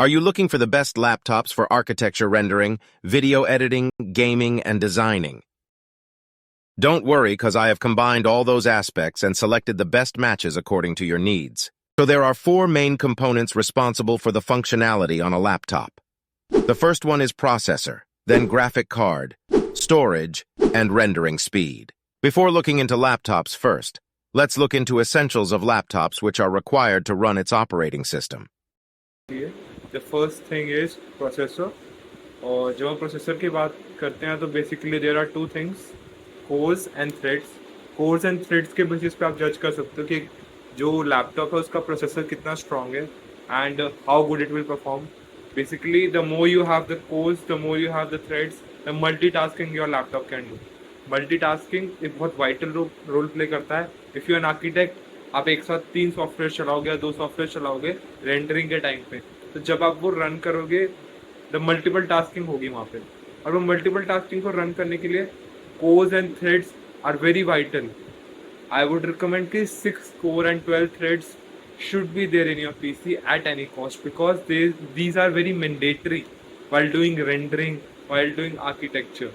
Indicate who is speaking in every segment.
Speaker 1: Are you looking for the best laptops for architecture rendering, video editing, gaming, and designing? Don't worry, because I have combined all those aspects and selected the best matches according to your needs. So there are four main components responsible for the functionality on a laptop. The first one is processor, then graphic card, storage, and rendering speed. Before looking into laptops first, let's look into essentials of laptops which are required to run its operating system.
Speaker 2: The first thing is processor. और जब हम processor की बात करते हैं तो basically there are two things, cores and threads. Cores and threads के basis पे आप जज कर सकते हो कि जो लैपटॉप है उसका प्रोसेसर कितना स्ट्रॉन्ग है and how good it will perform. Basically the more you have the course, the more you have the threads, the multitasking your laptop can do. Multitasking एक बहुत वाइटल रोल प्ले करता है. If you an architect, आप एक साथ 3 software चलाओगे या 2 software चलाओगे रेंडरिंग के टाइम पे, तो जब आप वो रन करोगे द मल्टीपल टास्किंग होगी वहाँ पे. और वो मल्टीपल टास्किंग को रन करने के लिए cores and threads are very vital. I would recommend कि 6 core and 12 threads should be there in your PC at any cost, because these are very mandatory while doing rendering, while doing architecture.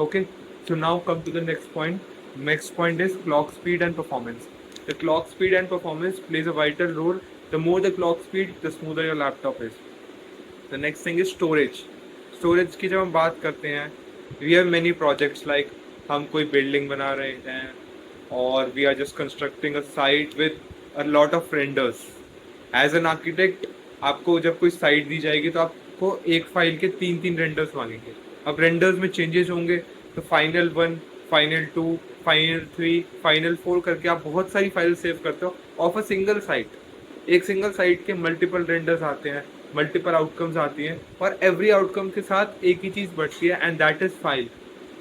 Speaker 2: Okay, so now come to the next point. Next point is clock speed and performance. The clock speed and performance plays a vital role. The more the clock speed, the smoother your laptop is. The next thing is storage. Storage की जब हम बात करते हैं, we have many projects like हम कोई building बना रहे हैं और we are just constructing a site with a lot of renders. As an architect, आपको जब कोई साइट दी जाएगी तो आपको एक फाइल के 3 रेंडर्स मांगेंगे. अब रेंडर्स में चेंजेस होंगे तो फाइनल 1, फाइनल 2, फाइनल 3, फाइनल 4 करके आप बहुत सारी फाइल सेव करते हो ऑफ अ सिंगल साइट. एक सिंगल साइट के मल्टीपल रेंडर्स आते हैं, मल्टीपल आउटकम्स आती हैं, और एवरी आउटकम के साथ एक ही चीज़ बढ़ती है एंड दैट इज़ फाइल.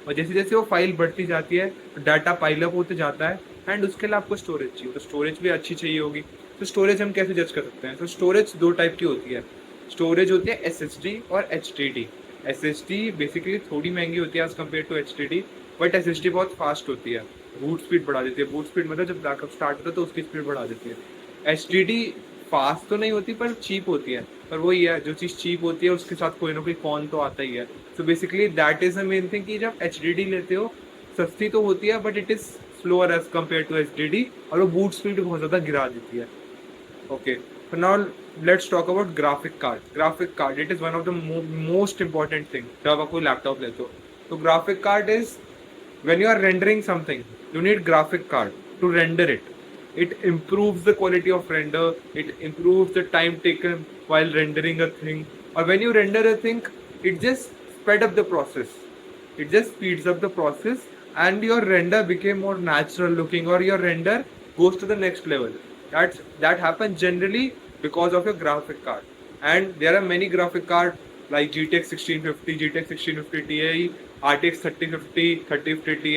Speaker 2: और जैसे जैसे वो फाइल बढ़ती जाती है डाटा पाइलअप होते जाता है एंड उसके लिए आपको स्टोरेज चाहिए. तो स्टोरेज भी अच्छी चाहिए होगी. तो स्टोरेज हम कैसे जज कर सकते हैं? तो स्टोरेज 2 टाइप की होती है. स्टोरेज होती है SSD और HDD. SSD बेसिकली थोड़ी महंगी होती है as compare to HDD, but SSD बहुत फास्ट होती है, बूट स्पीड बढ़ा देती है. बूट स्पीड मतलब जब बैकअप स्टार्ट होता है तो उसकी स्पीड बढ़ा देती है. HDD फास्ट तो नहीं होती पर चीप होती है. पर वही है, जो चीज़ चीप होती है उसके साथ कोई ना कोई कॉन तो आता ही है. So basically that is the main thing कि जब HDD लेते हो सस्ती तो होती है but it is slower as compare to HDD, और वो बूट स्पीड बहुत ज़्यादा गिरा देती है. Okay, so now let's talk about graphic card. Graphic card it is one of the most important thing जब आप कोई लैपटॉप लेते हो. तो graphic card is when you are rendering something, you need graphic card to render it. It improves the quality of render, it improves the time taken while rendering a thing, or when you render a thing, it just sped up the process. It just speeds up the process and your render became more natural looking, or your render goes to the next level. That happens generally because of your graphic card. And there are many graphic cards like GTX 1650, GTX 1650 Ti, RTX 3050, 3050 Ti,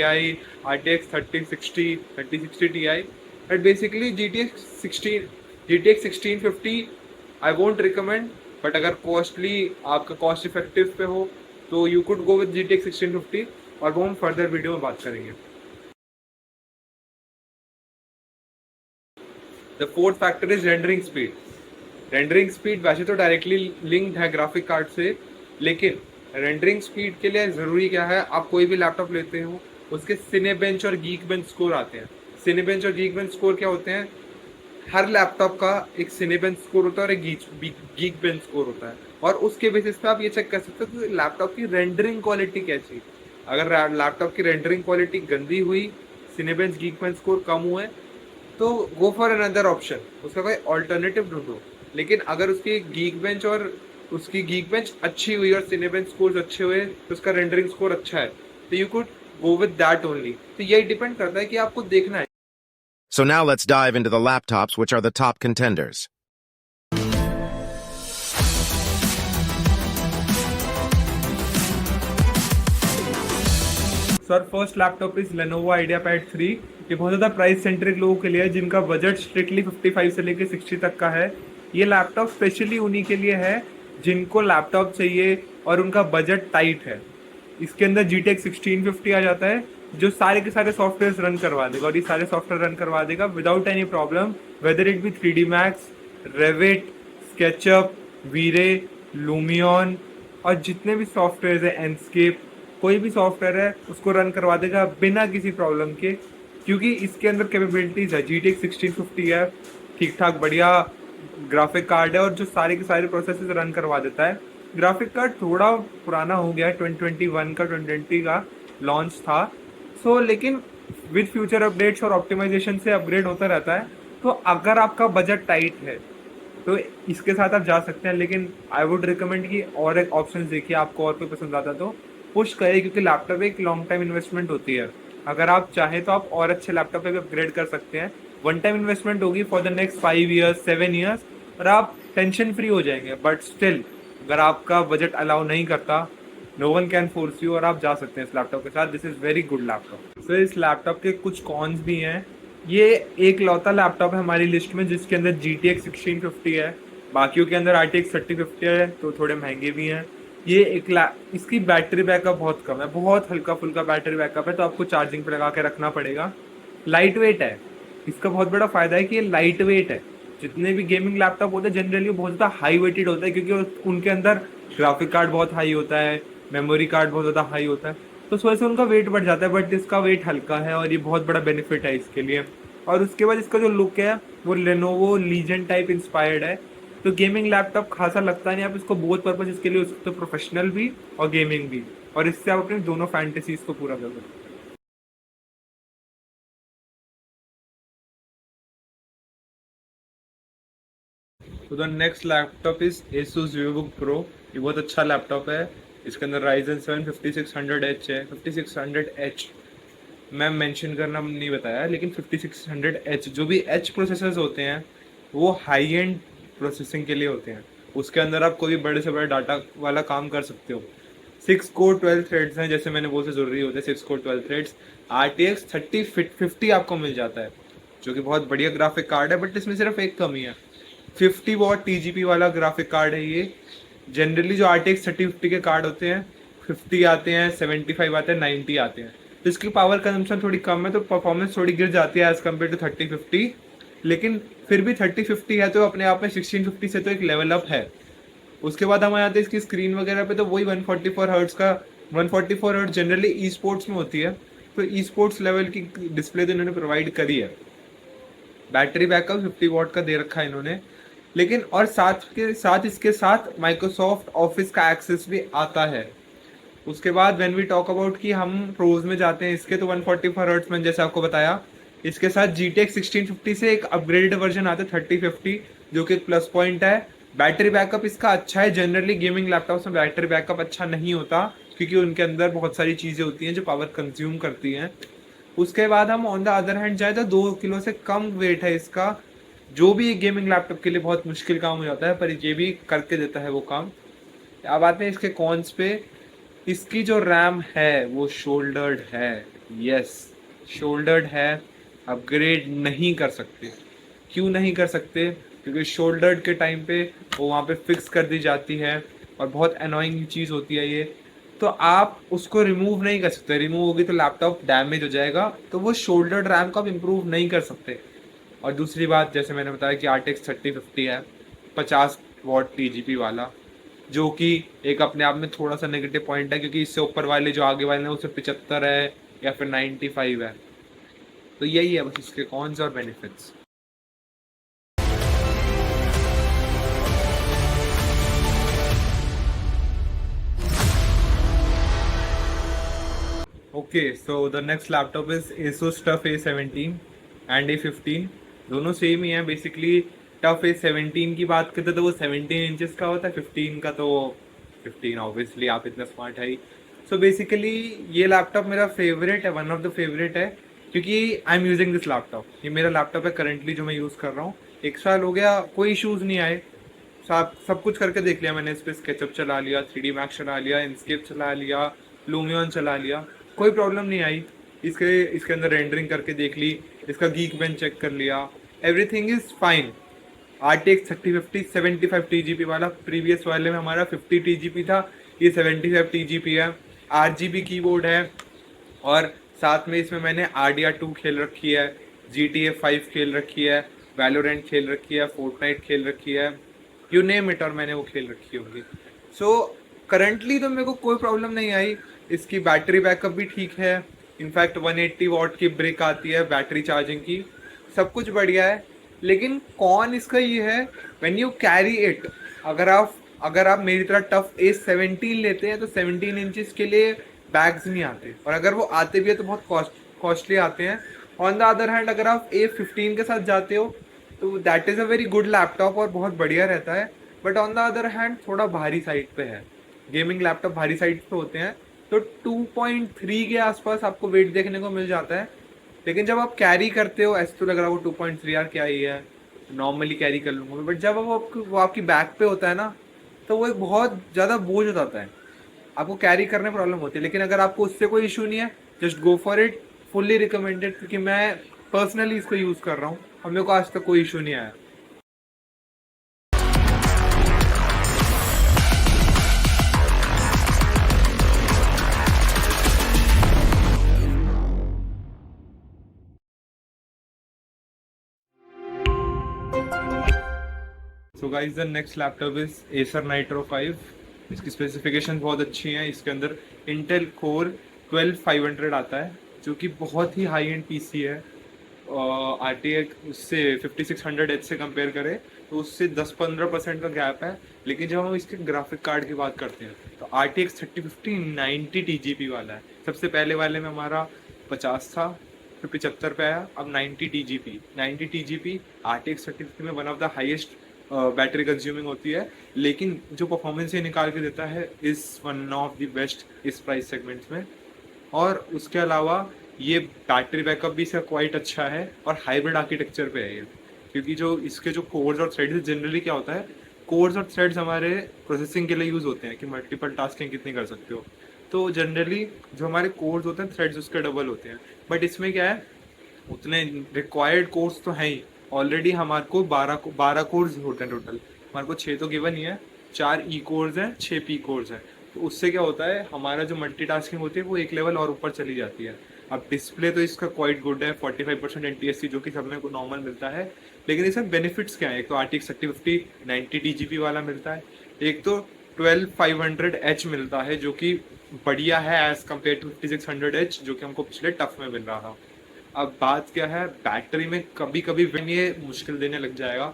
Speaker 2: RTX 3060, 3060 Ti. But basically GTX 1650 I won't recommend, but अगर costly आपका cost effective पे हो तो you could go with GTX 1650, और वो हम further video में बात करेंगे. The fourth factor is rendering speed. Rendering speed वैसे तो डायरेक्टली लिंक्ड है ग्राफिक कार्ड से, लेकिन रेंडरिंग स्पीड के लिए ज़रूरी क्या है, आप कोई भी लैपटॉप लेते हो उसके सिनेबेंच और गीकबेंच स्कोर आते हैं. सिनेबेंच और गीकबेंच स्कोर क्या होते हैं? हर लैपटॉप का एक सिनेबेंच स्कोर होता है और एक गीकबेंच स्कोर होता है, और उसके बेसिस पे आप ये चेक कर सकते हो कि लैपटॉप की रेंडरिंग क्वालिटी कैसी है. अगर लैपटॉप की रेंडरिंग क्वालिटी गंदी हुई, सिनेबेंच गीकबेंच स्कोर कम हुए, तो गो फॉर अनदर ऑप्शन, उसका कोई ऑल्टरनेटिव ढूंढो. लेकिन अगर उसकी गीकबेंच अच्छी हुई और सिनेबेंच स्कोर्स अच्छे हुए तो उसका रेंडरिंग स्कोर अच्छा है, तो you could go with that only. तो यही डिपेंड करता है कि आपको देखना है.
Speaker 1: So now let's dive into the laptops which are the top contenders.
Speaker 2: Sir first laptop is Lenovo IdeaPad 3. ये बहुत ज़्यादा प्राइस सेंट्रिक लोगों के लिए है जिनका बजट स्ट्रिक्टली 55 से लेकर 60 तक का है. ये लैपटॉप स्पेशली उन्हीं के लिए है जिनको लैपटॉप चाहिए और उनका बजट टाइट है. इसके अंदर GTX 1650 आ जाता है जो सारे के सारे सॉफ्टवेयर रन करवा देगा, और ये सारे सॉफ्टवेयर रन करवा देगा without any problem, whether it be 3D Max, Revit, SketchUp, VRay, Lumion और जितने भी सॉफ्टवेयर है, एनस्केप, कोई भी सॉफ्टवेयर है उसको रन करवा देगा बिना किसी प्रॉब्लम के, क्योंकि इसके अंदर कैपेबिलिटीज़ है। GTX 1650 है, ठीक ठाक बढ़िया ग्राफिक कार्ड है और जो सारे के सारे प्रोसेसेस रन करवा देता है। ग्राफिक कार्ड थोड़ा पुराना हो गया है, 2021 का 2020 का लॉन्च था। लेकिन विद फ्यूचर अपडेट्स और ऑप्टिमाइजेशन से अपग्रेड होता रहता है। तो अगर आपका बजट टाइट है तो इसके साथ आप जा सकते हैं, लेकिन आई वुड रिकमेंड कि और एक ऑप्शन देखिए, आपको और कोई पसंद आता तो पुश करिए, क्योंकि लैपटॉप एक लॉन्ग टाइम इन्वेस्टमेंट होती है। अगर आप चाहें तो आप और अच्छे लैपटॉप पे भी अपग्रेड कर सकते हैं। वन टाइम इन्वेस्टमेंट होगी for the next 5 years 7 years, और आप टेंशन फ्री हो जाएंगे। बट स्टिल अगर आपका बजट अलाउ नहीं करता, no one can force you, और आप जा सकते हैं इस लैपटॉप के साथ। This is very good laptop. So इस लैपटॉप के कुछ कॉन्स भी हैं। ये एक लौता लैपटॉप है हमारी लिस्ट में जिसके अंदर GTX 1650 है, बाकियों के अंदर RTX 3050 है, तो थोड़े महंगे भी हैं। ये इसकी बैटरी बैकअप बहुत कम है, बहुत हल्का फुल्का बैटरी बैकअप है, तो आपको चार्जिंग पे लगा के रखना पड़ेगा। लाइट वेट है, इसका बहुत बड़ा फ़ायदा है कि ये लाइट वेट है। जितने भी गेमिंग लैपटॉप होते हैं जनरली वो बहुत ज़्यादा हाई वेटेड होता है, क्योंकि उनके अंदर ग्राफिक कार्ड बहुत हाई होता है, मेमोरी कार्ड बहुत ज़्यादा हाई होता है, तो उस वजह से उनका वेट बढ़ जाता है। बट इसका वेट हल्का है और ये बहुत बड़ा बेनिफिट है इसके लिए। और उसके बाद इसका जो लुक है वो लेनोवो लीजेंड टाइप इंस्पायर्ड है, तो गेमिंग लैपटॉप खासा लगता नहीं। आप इसको बोथ पर्पज इसके लिए यूज सकते हो, प्रोफेशनल भी और गेमिंग भी, और इससे आप अपनी दोनों फैंटेसीज को पूरा कर सकते हो। तो the next laptop is Asus VivoBook Pro। ये बहुत अच्छा लैपटॉप है। इसके अंदर Ryzen 7 5600H है। 5600H मैं मेंशन करना नहीं बताया, लेकिन 5600H, जो भी H प्रोसेसर्स होते हैं वो हाई एंड प्रोसेसिंग के लिए होते हैं। उसके अंदर आप कोई भी बड़े से बड़ा डाटा वाला काम कर सकते हो। 6 कोर 12 थ्रेड्स हैं, जैसे मैंने बोला ज़रूरी होते हैं 6 कोर 12 थ्रेड्स। RTX 3050 आपको मिल जाता है, जो कि बहुत बढ़िया ग्राफिक कार्ड है। बट इसमें सिर्फ एक कमी है, 50 वॉट TGP वाला ग्राफिक कार्ड है ये। जनरली जो RTX 3050 के कार्ड होते हैं 50 आते हैं, 75 आते हैं, 90 आते हैं, तो इसकी पावर कंजम्पशन थोड़ी कम है, तो परफॉर्मेंस थोड़ी गिर जाती है एज कम्पेयर टू 3050। लेकिन फिर भी 3050 है तो अपने आप में 1650 से तो एक लेवल अप है। उसके बाद हम आते हैं इसकी स्क्रीन वगैरह पे, तो वही 144 हर्ट्ज का, 144 हर्ट्ज जनरली ई स्पोर्ट्स में होती है, तो ई स्पोर्ट्स लेवल की डिस्प्ले तो इन्होंने प्रोवाइड करी है। बैटरी बैकअप 50 वॉट का दे रखा है इन्होंने, लेकिन और साथ के साथ इसके साथ माइक्रोसॉफ्ट ऑफिस का एक्सेस भी आता है। उसके बाद व्हेन वी टॉक अबाउट कि हम प्रोज में जाते हैं इसके, तो 144 हर्ट्ज में जैसे आपको बताया, इसके साथ GTX 1650 से एक अपग्रेडेड वर्जन आता है 3050, जो कि एक प्लस पॉइंट है। बैटरी बैकअप इसका अच्छा है। जनरली गेमिंग लैपटॉप्स में बैटरी बैकअप अच्छा नहीं होता, क्योंकि उनके अंदर बहुत सारी चीज़ें होती हैं जो पावर कंज्यूम करती हैं। उसके बाद हम ऑन द अदर हैंड जाए तो 2 किलो से कम वेट है इसका, जो भी गेमिंग लैपटॉप के लिए बहुत मुश्किल काम हो जाता है, पर ये भी करके देता है वो काम। अब आते हैं इसके कॉन्स पे। इसकी जो रैम है वो शोल्डर्ड है। यस, शोल्डर्ड है, अपग्रेड नहीं कर सकते। क्यों नहीं कर सकते? क्योंकि शोल्डर्ड के टाइम पे वो वहाँ पे फिक्स कर दी जाती है, और बहुत अनोइंग चीज़ होती है ये। तो आप उसको रिमूव नहीं कर सकते, रिमूव होगी तो लैपटॉप डैमेज हो जाएगा, तो वो शोल्डर्ड रैम को आप इम्प्रूव नहीं कर सकते। और दूसरी बात, जैसे मैंने बताया कि RTX 3050 है, 50 वॉट TGP वाला, जो कि एक अपने आप में थोड़ा सा नेगेटिव पॉइंट है, क्योंकि इससे ऊपर वाले जो आगे वाले हैं उससे 75 है या फिर 95 है। तो यही है बस इसके कॉन्स और benefits. Okay, so the next laptop is Asus tough A17 and A15। दोनों सेम ही है बेसिकली। टफ A17 की बात करते तो वो 17 इंचेस का होता है, 15 का तो 15, ऑब्वियसली आप इतना स्मार्ट है ही। सो बेसिकली ये लैपटॉप मेरा फेवरेट है, वन ऑफ द फेवरेट है, क्योंकि I am using this laptop. ये मेरा लैपटॉप है करंटली जो मैं यूज़ कर रहा हूँ। 1 साल हो गया, कोई इशूज़ नहीं आए। सब कुछ करके देख लिया मैंने। इस पर स्केचअप चला लिया, 3D Max चला लिया, इनस्केप चला लिया, लूमियन चला लिया, कोई प्रॉब्लम नहीं आई। इसके अंदर रेंडरिंग करके देख ली, इसका गीक बेंच चेक कर लिया, everything is fine. RTX 3050 75 TGP वाला, प्रीवियस वाले में हमारा 50 TGP था, ये 75 TGP है। RGB कीबोर्ड है, और साथ में इसमें मैंने RDR2 खेल रखी है, GTA 5 खेल रखी है, वैलोरेंट खेल रखी है, फोर्टनाइट खेल रखी है, यू नेम इट, और मैंने वो खेल रखी होगी। सो करंटली तो मेरे को कोई प्रॉब्लम नहीं आई। इसकी बैटरी बैकअप भी ठीक है, इनफैक्ट 180 वॉट की ब्रेक आती है बैटरी चार्जिंग की, सब कुछ बढ़िया है। लेकिन कौन इसका ये है, व्हेन यू कैरी इट, अगर आप मेरी तरह टफ A17 लेते हैं तो 17 इंचेस के लिए बैग्स नहीं आते, और अगर वो आते भी है तो बहुत कॉस्टली आते हैं। ऑन द अदर हैंड अगर आप A15 के साथ जाते हो तो that is a very good laptop और बहुत बढ़िया रहता है, but on the other hand थोड़ा भारी साइड पे है। गेमिंग लैपटॉप भारी साइड पे होते हैं, तो 2.3 के आसपास आपको वेट देखने को मिल जाता है। लेकिन जब आप कैरी करते हो ऐसे तो लग रहा है वो 2.3 यार क्या ही है, नॉर्मली कैरी कर लूँगा मैं, बट जब वो आपकी बैक पे होता है ना, तो वो एक बहुत ज़्यादा बोझ हो जाता है, आपको कैरी करने में प्रॉब्लम होती है। लेकिन अगर आपको उससे कोई इशू नहीं है, just go for it, fully recommended, क्योंकि मैं पर्सनली इसको यूज़ कर रहा हूँ और मेरे को आज तक कोई इशू नहीं आया। So guys the next laptop is Acer Nitro 5। इसकी स्पेसिफिकेशन बहुत अच्छी हैं। इसके अंदर इंटेल कोर 12500 आता है, जो कि बहुत ही हाई एंड पीसी है। RTX उससे 5600H से कंपेयर करें तो उससे 10-15% का गैप है। लेकिन जब हम इसके ग्राफिक कार्ड की बात करते हैं तो RTX 3050 90 TGP वाला है। सबसे पहले वाले में हमारा 50 था, फिर 75 पे आया, अब 90 TGP RTX 3050 में one of the highest battery consuming होती है। लेकिन जो परफॉर्मेंस ये निकाल के देता है is one of the best इस प्राइस सेगमेंट्स में। और उसके अलावा ये बैटरी बैकअप भी इसका क्वाइट अच्छा है, और हाइब्रिड आर्किटेक्चर पे है ये, क्योंकि जो इसके जो कोर्स और थ्रेड्स, जनरली क्या होता है, कोर्स और थ्रेड्स हमारे प्रोसेसिंग के लिए यूज़ होते हैं कि मल्टीपल टास्किंग कितनी कर सकते हो। तो जनरली जो हमारे कोर्स होते हैं थ्रेड्स उसके डबल होते हैं, बट इसमें क्या है, उतने रिक्वायर्ड कोर्स तो हैं ही। ऑलरेडी हमारे को 12 कोर्स होते हैं टोटल, हमारे को 6 तो गिवन ही है, 4 ई कोर्स हैं, 6 पी कोर्स हैं। तो उससे क्या होता है, हमारा जो मल्टीटास्किंग होती है वो एक लेवल और ऊपर चली जाती है। अब डिस्प्ले तो इसका क्वाइट गुड है, 45% NTSC, जो कि सब में को नॉर्मल मिलता है। लेकिन इसमें बेनिफिट्स क्या है, एक तो RTX 3050 90 TGP वाला मिलता है, एक तो 12500H मिलता है, जो कि बढ़िया है एज कम्पेयर टू 5600H, जो कि हमको पिछले टफ में मिल रहा था। अब बात क्या है, बैटरी में कभी कभी ये मुश्किल देने लग जाएगा,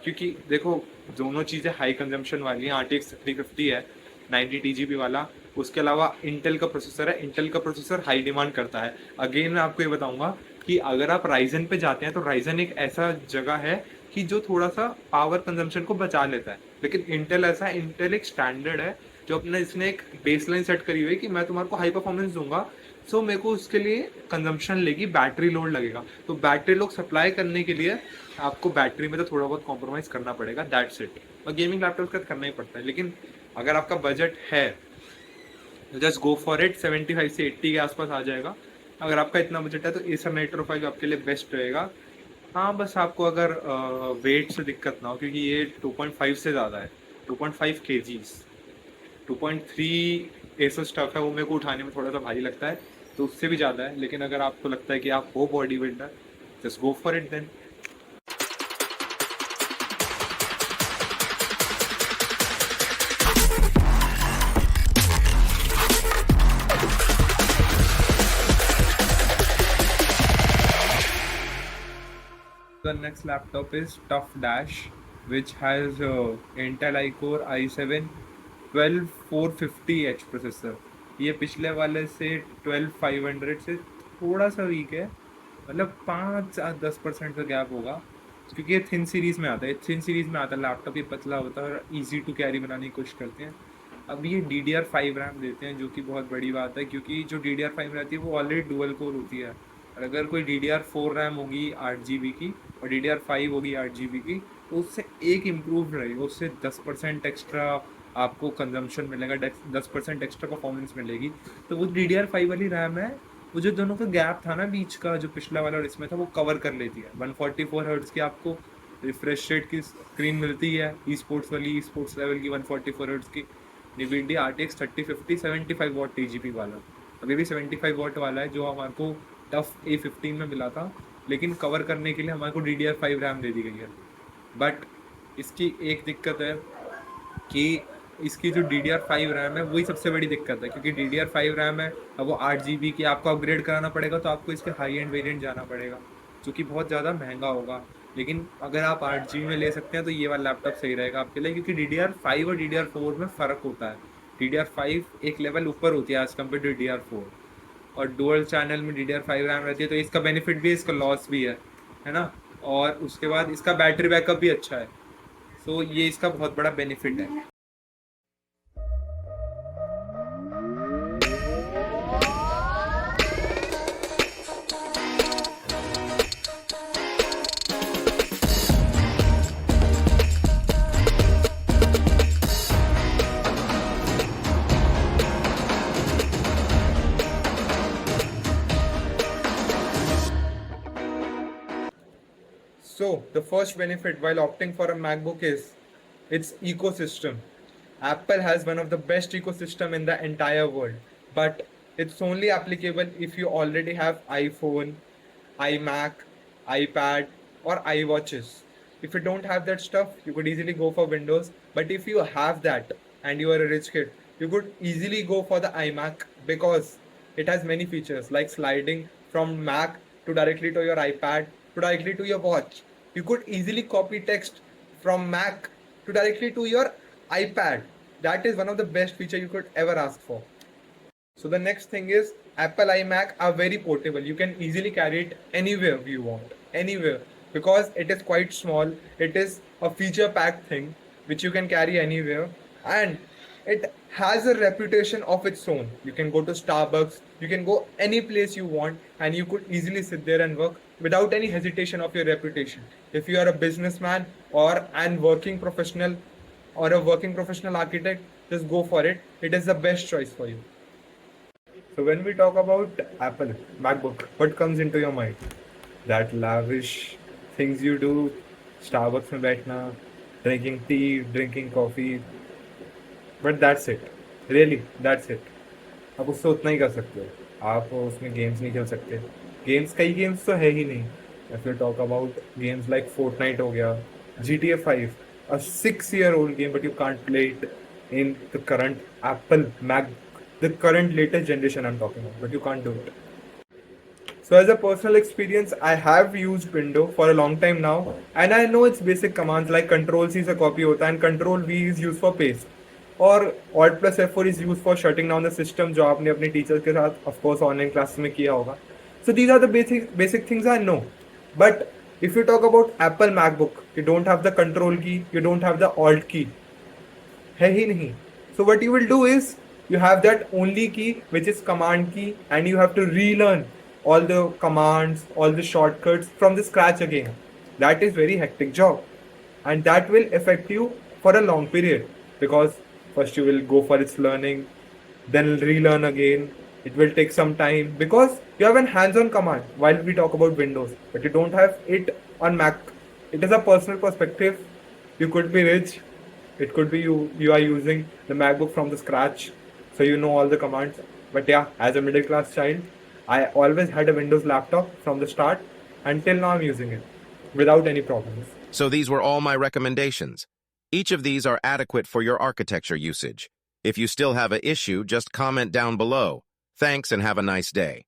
Speaker 2: क्योंकि देखो दोनों चीज़ें हाई कंजम्पशन वाली हैं। RTX 350 है 90 TGP वाला, उसके अलावा इंटेल का प्रोसेसर है, इंटेल का प्रोसेसर हाई डिमांड करता है। अगेन मैं आपको ये बताऊंगा कि अगर आप राइजन पे जाते हैं तो राइजन एक ऐसा जगह है कि जो थोड़ा सा पावर कंजम्पशन को बचा लेता है, लेकिन इंटेल ऐसा है, इंटेल एक स्टैंडर्ड है जो अपने इसने एक बेसलाइन सेट करी हुई है कि मैं तुम्हारे को हाई परफॉर्मेंस दूंगा, सो मेरे को उसके लिए कंजम्पशन लेगी, बैटरी लोड लगेगा। तो बैटरी लोड सप्लाई करने के लिए आपको बैटरी में तो थोड़ा बहुत कॉम्प्रोमाइज़ करना पड़ेगा, दैट्स इट। और गेमिंग लैपटॉप का करना ही पड़ता है। लेकिन अगर आपका बजट है तो जस्ट गो फॉर इट, 75 से 80 के आसपास आ जाएगा। अगर आपका इतना बजट है तो Acer Nitro 5 आपके लिए बेस्ट रहेगा। हाँ, बस आपको अगर वेट से दिक्कत ना हो, क्योंकि ये 2.5 से ज़्यादा है, 2.5 kgs। 2.3 Acer स्टफ है, वो मेरे को उठाने में थोड़ा सा भारी लगता है, तो उससे भी ज़्यादा है। लेकिन अगर आपको लगता है कि आप हो body builder, just go for it then. The next laptop is Tough Dash, which has Intel iCore i7 12450H processor. ये पिछले वाले से 12500 से थोड़ा सा वीक है, मतलब 5-10% का गैप होगा, क्योंकि ये थिन सीरीज़ में आता है। थिन सीरीज़ में आता है लैपटॉप, ये पतला होता है और ईजी टू कैरी बनाने की कोशिश करते हैं। अब ये DDR5 रैम देते हैं, जो कि बहुत बड़ी बात है, क्योंकि जो DDR5 रहती है वो ऑलरेडी डुअल कोर होती है। और अगर कोई DDR4 रैम होगी 8 GB की और DDR5 होगी 8 GB की, तो उससे एक इम्प्रूव रहेगा, उससे 10% एक्स्ट्रा आपको कंजम्पशन मिलेगा, 10% एक्स्ट्रा परफॉर्मेंस मिलेगी। तो वो DDR5 वाली रैम है, वो जो दोनों का गैप था ना बीच का, जो पिछला वाला और इसमें था, वो कवर कर लेती है। 144 हर्ट्ज़ की आपको रिफ्रेश रेट की स्क्रीन मिलती है, ई स्पोर्ट्स वाली, ई स्पोर्ट्स लेवल की 144 हर्ट्ज़ की। NVIDIA RTX 3050 75 वॉट TGP वाला, अभी भी 75 वॉट वाला है, जो हमारे को टफ A15 में मिला था, लेकिन कवर करने के लिए हमारे को DDR5 रैम दे दी गई है। बट इसकी एक दिक्कत है कि इसकी जो DDR5 रैम है वही सबसे बड़ी दिक्कत है, क्योंकि DDR5 रैम है, अब वो 8 GB की आपको अपग्रेड कराना पड़ेगा, तो आपको इसके हाई एंड वेरिएंट जाना पड़ेगा, जो कि बहुत ज़्यादा महंगा होगा। लेकिन अगर आप 8 GB में ले सकते हैं तो ये वाला लैपटॉप सही रहेगा आपके लिए, क्योंकि DDR5 और DDR4 में फ़र्क होता है। DDR5 एक लेवल ऊपर होती है एज़ कम्पेयर टू DDR4, और डुअल चैनल में DDR5 रैम रहती है, तो इसका बेनिफिट भी है, इसका लॉस भी है ना। और उसके बाद इसका बैटरी बैकअप भी अच्छा है, सो ये इसका बहुत बड़ा बेनिफिट है। So, the first benefit while opting for a MacBook is its ecosystem. Apple has one of the best ecosystem in the entire world, but it's only applicable if you already have iPhone, iMac, iPad, or iWatches. If you don't have that stuff, you could easily go for Windows. But if you have that and you are a rich kid, you could easily go for the iMac because it has many features like sliding from Mac to directly to your iPad to directly to your watch. You could easily copy text from Mac to directly to your iPad. That is one of the best feature you could ever ask for. So the next thing is Apple iMac are very portable. You can easily carry it anywhere you want, anywhere, because it is quite small. It is a feature packed thing which you can carry anywhere, and it has a reputation of its own. You can go to Starbucks, you can go any place you want, and you could easily sit there and work without any hesitation of your reputation. If you are a businessman or an working professional or a working professional architect, just go for it. It is the best choice for you. So when we talk about Apple MacBook, what comes into your mind? That lavish things you do, Starbucks में बैठना, drinking tea, drinking coffee, but that's it. Really, that's it. आप उससे उतना ही कर सकते हो, आप उसमें गेम्स नहीं खेल सकते। गेम्स, कई गेम्स तो है ही नहीं। If you talk about games like Fortnite हो गया, GTA 5, a 6-year-old game, but you can't play it in the current Apple Mac, the current latest generation I'm talking about, but you can't do it. So as a personal experience, I have used Windows for a long time now, and I know its basic commands like Control C से copy होता है and Control V is used for paste, और Alt plus F4 is used for shutting down the system, जो आपने अपने teachers के साथ of course online classes में किया होगा. So these are the basic things I know. But if you talk about Apple MacBook, you don't have the Control key, you don't have the Alt key, है ही नहीं. So what you will do is you have that only key which is command key, and you have to relearn all the commands, all the shortcuts from the scratch again. That is very hectic job, and that will affect you for a long period, because first you will go for its learning, then relearn again. It will take some time because you have an hands-on command while we talk about Windows, but you don't have it on Mac. It is a personal perspective. You could be rich. It could be you are using the MacBook from the scratch, so you know all the commands. But yeah, as a middle class child, I always had a Windows laptop from the start until now I'm using it without any problems.
Speaker 1: So these were all my recommendations. Each of these are adequate for your architecture usage. If you still have an issue, just comment down below. Thanks and have a nice day.